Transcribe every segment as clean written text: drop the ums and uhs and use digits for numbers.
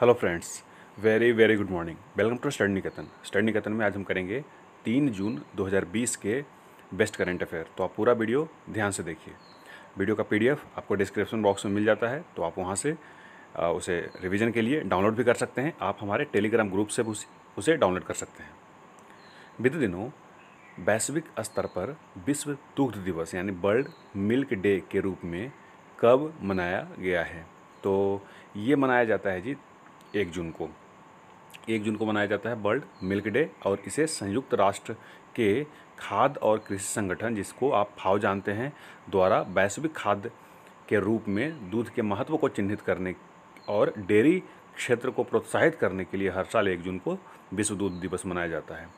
Hello friends, very very good morning. Welcome to study Niketan. Study Niketan में आज हम करेंगे 3 जून 2020 के बेस्ट करंट अफेयर। तो आप पूरा वीडियो ध्यान से देखिए। वीडियो का पीडीएफ आपको डिस्क्रिप्शन बॉक्स में मिल जाता है, तो आप वहां से उसे रिवीजन के लिए डाउनलोड भी कर सकते हैं। आप हमारे टेलीग्राम ग्रुप से उसे डाउनलोड कर सकते हैं। बीते दिनों वैश्विक स्तर पर विश्व दुग्ध दिवस यानी वर्ल्ड मिल्क डे के रूप में कब मनाया गया है? तो ये मनाया जाता है जी 1 जून को मनाया जाता है वर्ल्ड मिल्क डे। और इसे संयुक्त राष्ट्र के खाद्य और कृषि संगठन, जिसको आप फाओ जानते हैं, द्वारा वैश्विक खाद्य के रूप में दूध के महत्व को चिन्हित करने और डेयरी क्षेत्र को प्रोत्साहित करने के लिए हर साल 1 जून को विश्व दूध दिवस मनाया जाता है।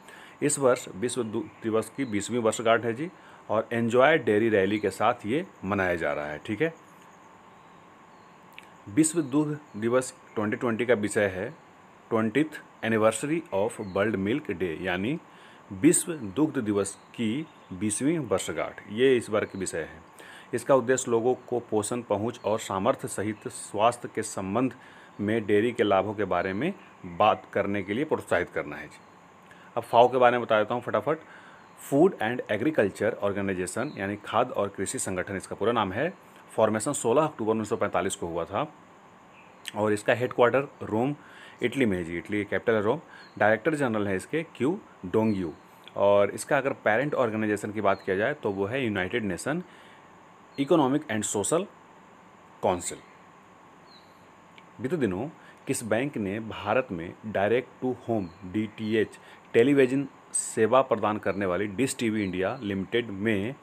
इस वर्ष विश्व दूध दिवस की 20वीं वर्षगांठ है जी, और एन्जॉय डेयरी रैली के साथ ये मनाया जा रहा है। ठीक है, विश्व दुग्ध दिवस 2020 का विषय है 20th anniversary of world milk day, यानी विश्व दुग्ध दिवस की 20वीं वर्षगांठ। ये इस बार के विषय है। इसका उद्देश्य लोगों को पोषण, पहुंच और सामर्थ्य सहित स्वास्थ्य के संबंध में डेयरी के लाभों के बारे में बात करने के लिए प्रोत्साहित करना है। अब फाओ के बारे में बता देता हूँ फटाफट। फूड एंड एग्रीकल्चर ऑर्गेनाइजेशन यानी खाद्य और कृषि संगठन इसका पूरा नाम है। फॉर्मेशन 16 अक्टूबर 1945 को हुआ था और इसका हेडक्वार्टर रोम इटली में है जी। इटली की कैपिटल है रोम। डायरेक्टर जनरल है इसके क्यू डोंगयू। और इसका अगर पेरेंट ऑर्गेनाइजेशन की बात किया जाए तो वो है United Nation Economic and Social Council. बीते दिनों किस बैंक ने भारत में direct to home DTH television सेवा प्रदान करने वाली डिश टीवी इंडिया लिमिटेड में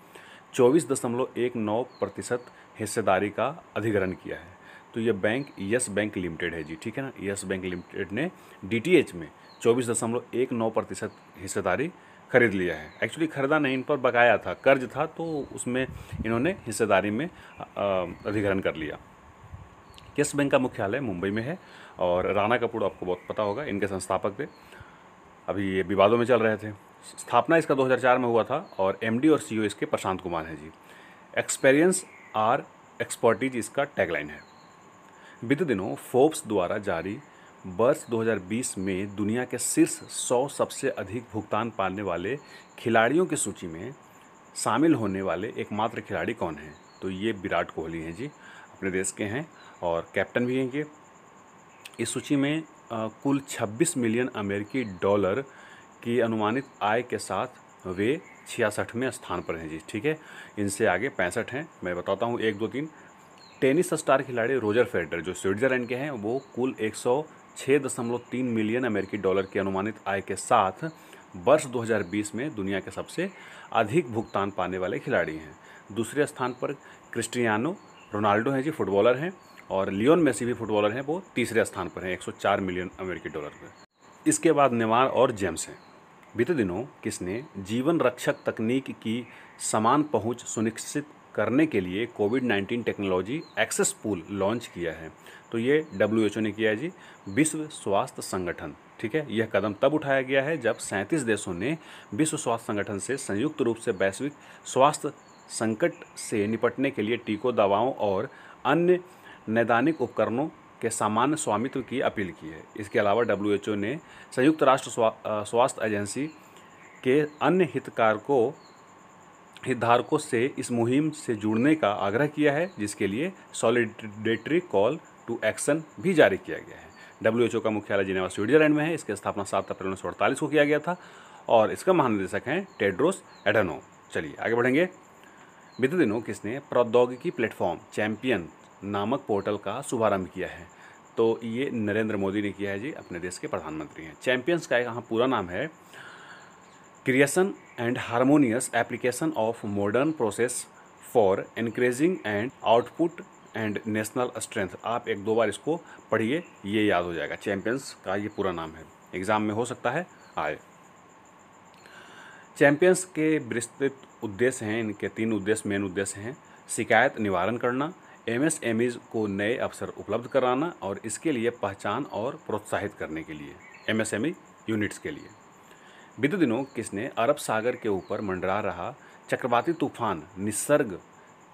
24.19% हिस्सेदारी का अधिग्रहण किया है? तो ये बैंक यस बैंक लिमिटेड है जी। ठीक है ना, यस बैंक लिमिटेड ने डीटीएच में 24.19% हिस्सेदारी खरीद लिया है। एक्चुअली खरीदा नहीं, इन पर बकाया था, कर्ज था, तो उसमें इन्होंने हिस्सेदारी में अधिग्रहण कर लिया। यस बैंक का मुख्यालय मुंबई में है और राणा कपूर आपको बहुत पता होगा, इनके संस्थापक थे। अभी ये विवादों में चल रहे थे। स्थापना इसका 2004 में हुआ था और एमडी और सीईओ इसके प्रशांत कुमार हैं जी। एक्सपीरियंस आर एक्सपर्टीज इसका टैगलाइन है। बीते दिनों फोर्ब्स द्वारा जारी वर्ष 2020 में दुनिया के शीर्ष 100 सबसे अधिक भुगतान पाने वाले खिलाड़ियों की सूची में शामिल होने वाले एकमात्र खिलाड़ी कौन हैं? तो ये विराट कोहली हैं जी, अपने देश के हैं और कैप्टन भी हैं ये। इस सूची में कुल 26 मिलियन अमेरिकी डॉलर की अनुमानित आय के साथ वे 66वें स्थान पर हैं जी। ठीक है, इनसे आगे 65 हैं। मैं बताता हूँ 1, 2, 3। टेनिस स्टार खिलाड़ी रोजर फेडरर जो स्विट्जरलैंड के हैं, वो कुल 106.3 मिलियन अमेरिकी डॉलर की अनुमानित आय के साथ वर्ष 2020 में दुनिया के सबसे अधिक भुगतान पाने वाले खिलाड़ी हैं। दूसरे स्थान पर क्रिस्टियानो रोनाल्डो हैं जी, फुटबॉलर हैं, और लियोन मेसी भी फुटबॉलर हैं, वो तीसरे स्थान पर हैं 104 मिलियन अमेरिकी डॉलर पर। इसके बाद नेमार और जेम्स हैं। बीते दिनों किसने जीवन रक्षक तकनीक की समान पहुंच सुनिश्चित करने के लिए कोविड-19 टेक्नोलॉजी एक्सेस पूल लॉन्च किया है? तो ये WHO ने किया है जी, विश्व स्वास्थ्य संगठन। ठीक है, यह कदम तब उठाया गया है जब 37 देशों ने विश्व स्वास्थ्य संगठन से संयुक्त रूप से वैश्विक स्वास्थ्य संकट से निपटने के लिए टीकों, दवाओं और अन्य नैदानिक उपकरणों के सामान्य स्वामित्व की अपील की है। इसके अलावा WHO ने संयुक्त राष्ट्र स्वास्थ्य एजेंसी के अन्य हितधारकों से इस मुहिम से जुड़ने का आग्रह किया है, जिसके लिए सॉलिडेरिटी कॉल टू एक्शन भी जारी किया गया है। WHO का मुख्यालय जिनेवा स्विट्जरलैंड में है। इसकी स्थापना 7 अप्रैल 1948 को किया गया था और इसका महानिदेशक हैं टेड्रोस एडहानोम। चलिए आगे बढ़ेंगे। बीते दिनों किसने प्रौद्योगिकी प्लेटफॉर्म चैंपियन नामक पोर्टल का शुभारंभ किया है? तो ये नरेंद्र मोदी ने किया है जी, अपने देश के प्रधानमंत्री हैं। चैंपियंस का यहाँ पूरा नाम है creation and harmonious application of modern process for increasing and output and national strength. आप 1-2 बार इसको पढ़िए, ये याद हो जाएगा। चैंपियंस का ये पूरा नाम है, एग्जाम में हो सकता है आए। चैंपियंस के विस्तृत उद्देश्य हैं, इनके 3 उद्देश्य, मेन उद्देश्य हैं। शिकायत निवारण करना, MSMEs को नए अवसर उपलब्ध कराना और इसके लिए पहचान और प्रोत्साहित करने के लिए MSME यूनिट्स के लिए। बीते दिनों किसने अरब सागर के ऊपर मंडरा रहा चक्रवाती तूफान निसर्ग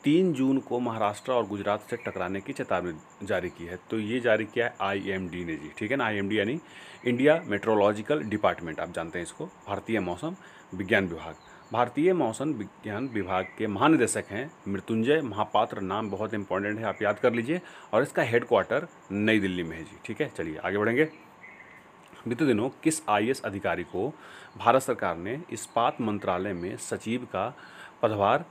3 जून को महाराष्ट्र और गुजरात से टकराने की चेतावनी जारी की है। तो ये जारी किया है आईएमडी ने जी, ठीक है ना। आईएमडी यानी इंडिया मेट्रोलॉजिकल डिपार्टमेंट, आप जानते हैं इसको, भारतीय मौसम विज्ञान विभाग। भारतीय मौसम विज्ञान विभाग के महानिदेशक हैं मृत्युंजय महापात्र, नाम बहुत इंपॉर्टेंट है, आप याद कर लीजिए, और इसका हेडक्वार्टर नई दिल्ली में है जी, ठीक है। चलिए आगे बढ़ेंगे। बीते दिनों किस आईएएस अधिकारी को भारत सरकार ने इस्पात मंत्रालय में सचिव का पदभार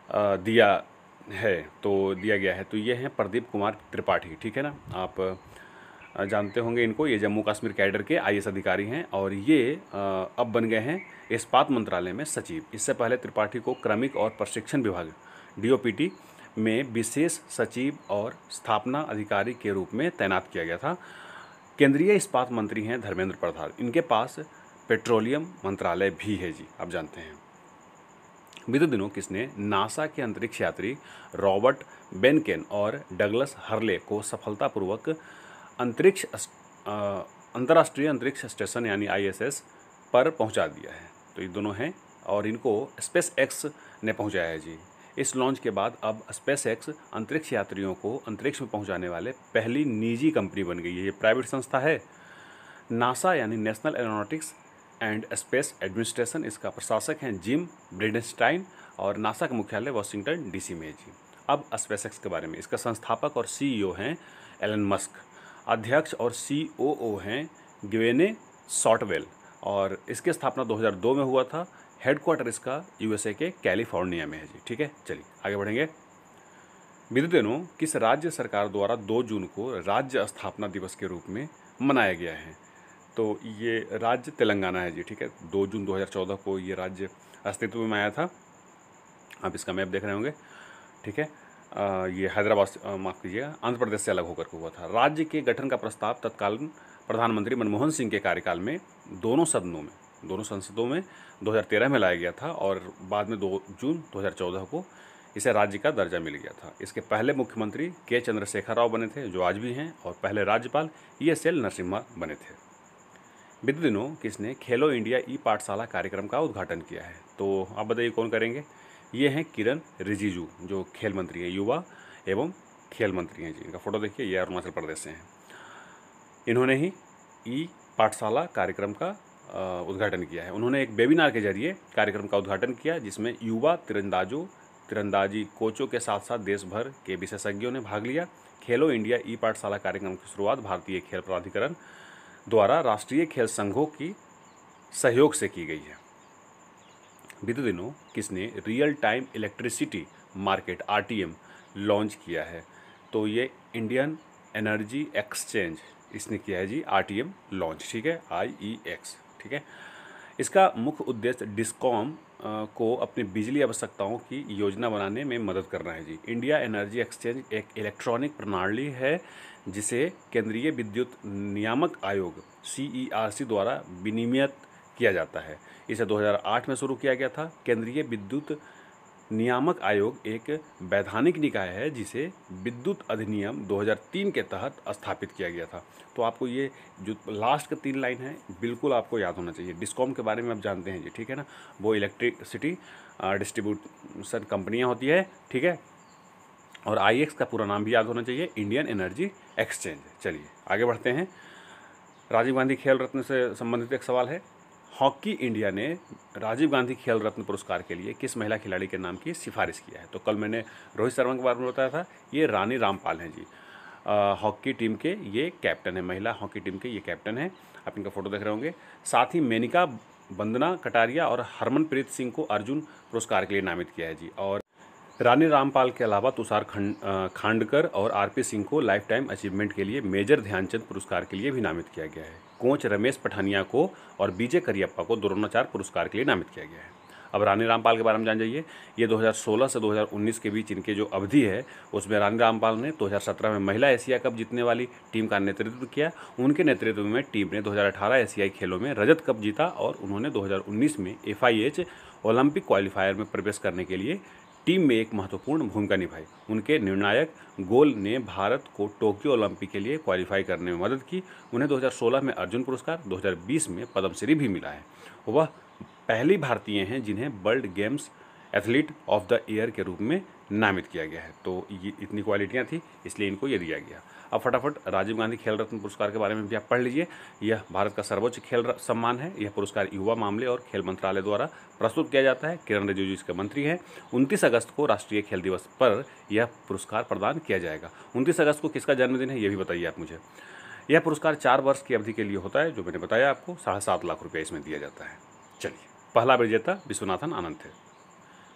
दिया गया है? तो ये हैं प्रदीप कुमार त्रिपाठी, ठीक है ना। आप जानते होंगे इनको, ये जम्मू कश्मीर कैडर के आईएएस अधिकारी हैं और ये अब बन गए हैं इस्पात मंत्रालय में सचिव। इससे पहले त्रिपाठी को क्रमिक और प्रशिक्षण विभाग डीओपीटी में विशेष सचिव और स्थापना अधिकारी के रूप में तैनात किया गया था। केंद्रीय इस्पात मंत्री हैं धर्मेंद्र प्रधान, इनके पास पेट्रोलियम मंत्रालय भी है जी, आप जानते हैं। बीते दिनों किसने नासा के अंतरिक्ष यात्री रॉबर्ट बेनकेन और डगलस हर्ले को सफलतापूर्वक अंतर्राष्ट्रीय अंतरिक्ष स्टेशन यानी आईएसएस पर पहुंचा दिया है? तो ये दोनों हैं और इनको स्पेस एक्स ने पहुंचाया है जी। इस लॉन्च के बाद अब स्पेस एक्स अंतरिक्ष यात्रियों को अंतरिक्ष में पहुंचाने वाले पहली निजी कंपनी बन गई है। ये प्राइवेट संस्था है। नासा यानी national aeronautics and space administration, इसका प्रशासक हैं जिम ब्रिडेनस्टाइन और नासा का मुख्यालय वाशिंगटन डीसी में है जी। अब स्पेस एक्स के बारे में, इसका संस्थापक और सीईओ हैं एलन मस्क, अध्यक्ष और सीओओ हैं ग्वेने शॉर्टवेल और इसकी स्थापना 2002 में हुआ था। हेडक्वार्टर इसका यूएसए के कैलिफोर्निया में है जी, ठीक है। चलिए आगे बढ़ेंगे। बीते दिनों किस राज्य सरकार द्वारा 2 जून को राज्य स्थापना दिवस के रूप में मनाया गया है? तो ये राज्य तेलंगाना है जी, ठीक है। 2 जून 2014 को ये राज्य अस्तित्व में आया था। आप इसका मैप देख रहे होंगे, ठीक है। ये हैदराबाद, माफ़ कीजिएगा, आंध्र प्रदेश से अलग होकर हुआ था। राज्य के गठन का प्रस्ताव तत्कालीन प्रधानमंत्री मनमोहन सिंह के कार्यकाल में दोनों संसदों में 2013 में लाया गया था और बाद में 2 जून 2014 को इसे राज्य का दर्जा मिल गया था। इसके पहले मुख्यमंत्री के चंद्रशेखर राव बने थे, जो आज भी हैं, और पहले राज्यपाल ESL नरसिम्हा बने थे। बीते दिनों किसने खेलो इंडिया ई पाठशाला कार्यक्रम का उद्घाटन किया है? तो आप बताइए कौन करेंगे? ये हैं किरण रिजिजू, जो खेल मंत्री हैं, युवा एवं खेल मंत्री हैं जी। इनका फोटो देखिए, ये अरुणाचल प्रदेश से हैं। इन्होंने ही ई पाठशाला कार्यक्रम का उद्घाटन किया है। उन्होंने एक वेबिनार के जरिए कार्यक्रम का उद्घाटन किया जिसमें युवा तीरंदाजी कोचों के साथ साथ देश भर के विशेषज्ञों ने भाग लिया। खेलो इंडिया ई पाठशाला कार्यक्रम की शुरुआत भारतीय खेल प्राधिकरण द्वारा राष्ट्रीय खेल संघों की सहयोग से की गई है। बीते दिनों किसने real time electricity market RTM launch किया है? तो ये इंडियन एनर्जी एक्सचेंज इसने किया है जी RTM लॉन्च, ठीक है, IEX, ठीक है। इसका मुख्य उद्देश्य डिस्कॉम को अपनी बिजली आवश्यकताओं की योजना बनाने में मदद करना है जी। इंडिया एनर्जी एक्सचेंज एक इलेक्ट्रॉनिक प्रणाली है जिसे केंद्रीय विद्युत नियामक आयोग CERC द्वारा विनियमित किया जाता है। इसे 2008 में शुरू किया गया था। केंद्रीय विद्युत नियामक आयोग एक वैधानिक निकाय है जिसे विद्युत अधिनियम 2003 के तहत स्थापित किया गया था। तो आपको ये जो लास्ट का 3 लाइन है बिल्कुल आपको याद होना चाहिए। डिस्कॉम के बारे में आप जानते हैं जी, ठीक है ना, वो इलेक्ट्रिसिटी डिस्ट्रीब्यूशन कंपनियां होती है, ठीक है। और IEX का पूरा नाम भी याद होना चाहिए, इंडियन एनर्जी एक्सचेंज। चलिए आगे बढ़ते हैं। राजीव गांधी खेल रत्न से संबंधित एक सवाल है। हॉकी इंडिया ने राजीव गांधी खेल रत्न पुरस्कार के लिए किस महिला खिलाड़ी के नाम की सिफारिश किया है? तो कल मैंने रोहित शर्मा के बारे में बताया था, ये रानी रामपाल हैं जी। हॉकी टीम के ये कैप्टन है, महिला हॉकी टीम के ये कैप्टन है। आप इनका फोटो देख रहे होंगे। साथ ही मेनका वंदना कटारिया और हरमनप्रीत सिंह को अर्जुन पुरस्कार के लिए नामित किया है जी। और रानी रामपाल के अलावा तुषार खांडकर और RP सिंह को लाइफ टाइम अचीवमेंट के लिए मेजर ध्यानचंद पुरस्कार के लिए भी नामित किया गया है। कोच रमेश पठानिया को और BJ करियप्पा को द्रोणाचार्य पुरस्कार के लिए नामित किया गया है। अब रानी रामपाल के बारे में जान जाइए। ये 2016 से 2019 के बीच इनके जो अवधि है उसमें रानी रामपाल ने 2017 में महिला एशिया कप जीतने वाली टीम का नेतृत्व किया। उनके नेतृत्व में टीम ने 2018 एशियाई खेलों में रजत कप जीता और उन्होंने 2019 में FIH ओलंपिक क्वालिफायर में प्रवेश करने के लिए टीम में एक महत्वपूर्ण भूमिका निभाई। उनके निर्णायक गोल ने भारत को टोक्यो ओलंपिक के लिए क्वालिफाई करने में मदद की। उन्हें 2016 में अर्जुन पुरस्कार, 2020 में पद्मश्री भी मिला है। वह पहली भारतीय हैं जिन्हें world games athlete of the year के रूप में नामित किया गया है। तो ये इतनी क्वालिटियाँ थी, इसलिए इनको ये दिया गया। अब फटाफट राजीव गांधी खेल रत्न पुरस्कार के बारे में भी आप पढ़ लीजिए। यह भारत का सर्वोच्च खेल सम्मान है। यह पुरस्कार युवा मामले और खेल मंत्रालय द्वारा प्रस्तुत किया जाता है। किरण रिजिजू इसके मंत्री हैं। 29 अगस्त को राष्ट्रीय खेल दिवस पर यह पुरस्कार प्रदान किया जाएगा। 29 अगस्त को किसका जन्मदिन है, ये भी बताइए आप मुझे। यह पुरस्कार 4 वर्ष की अवधि के लिए होता है, जो मैंने बताया आपको। 7.5 लाख रुपये इसमें दिया जाता है। चलिए, पहला विजेता विश्वनाथन आनंद थे।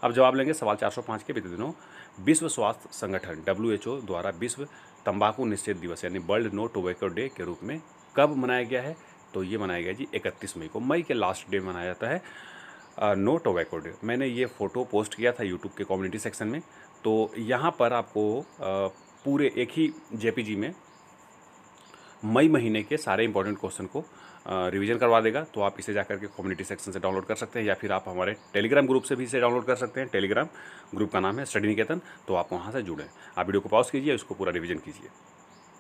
अब जवाब लेंगे सवाल 405 के। बीते दिनों विश्व स्वास्थ्य संगठन WHO द्वारा विश्व तंबाकू निषेध दिवस यानी वर्ल्ड नो टोबैको डे के रूप में कब मनाया गया है? तो ये मनाया गया जी 31 मई को। मई के लास्ट डे मनाया जाता है नो टोबैको डे। मैंने ये फ़ोटो पोस्ट किया था यूट्यूब के कम्युनिटी सेक्शन में। तो यहाँ पर आपको पूरे एक ही JPG में मई महीने के सारे इंपॉर्टेंट क्वेश्चन को रिवीजन करवा देगा। तो आप इसे जाकर के कम्युनिटी सेक्शन से डाउनलोड कर सकते हैं, या फिर आप हमारे टेलीग्राम ग्रुप से भी इसे डाउनलोड कर सकते हैं। टेलीग्राम ग्रुप का नाम है स्टडी निकेतन। तो आप वहाँ से जुड़ें। आप वीडियो को पॉज कीजिए, इसको पूरा रिवीजन कीजिए।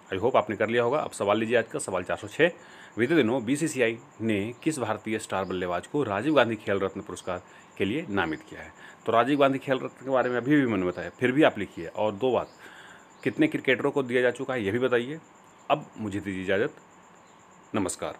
आई होप आपने कर लिया होगा। अब सवाल लीजिए आज का, सवाल 406। बीते दिनों BCCI ने किस भारतीय स्टार बल्लेबाज को राजीव गांधी खेल रत्न पुरस्कार के लिए नामित किया है? तो राजीव गांधी खेल रत्न के बारे में अभी भी मैंने बताया, फिर भी आप लिखिए। और 2 बात, कितने क्रिकेटरों को दिया जा चुका है ये भी बताइए। अब मुझे दीजिए इजाज़त। नमस्कार।